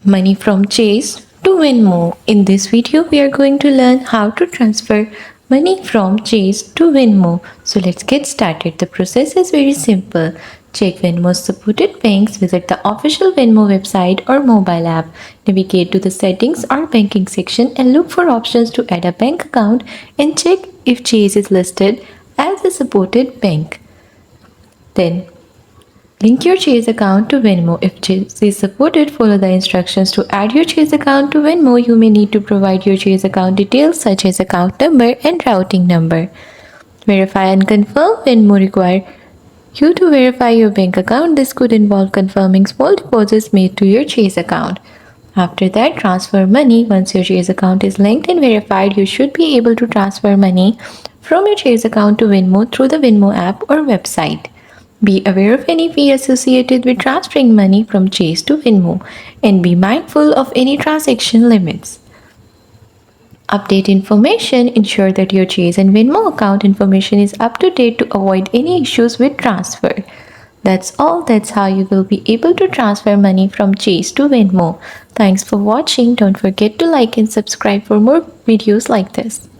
Money from Chase to Venmo. In this video, we are going to learn how to transfer money from Chase to Venmo. So let's get started. The process is very simple. Check Venmo's supported banks, visit the official Venmo website or mobile app, navigate to the settings or banking section and look for options to add a bank account and check if Chase is listed as a supported bank. Then link your Chase account to Venmo. If Chase is supported, follow the instructions. To add your Chase account to Venmo, you may need to provide your Chase account details such as account number and routing number. Verify and confirm. Venmo require you to verify your bank account. This could involve confirming small deposits made to your Chase account. After that, transfer money. Once your Chase account is linked and verified, you should be able to transfer money from your Chase account to Venmo through the Venmo app or website. Be aware of any fee associated with transferring money from Chase to Venmo and be mindful of any transaction limits. Update information. Ensure that your Chase and Venmo account information is up to date to avoid any issues with transfer. That's all. That's how you will be able to transfer money from Chase to Venmo. Thanks for watching. Don't forget to like and subscribe for more videos like this.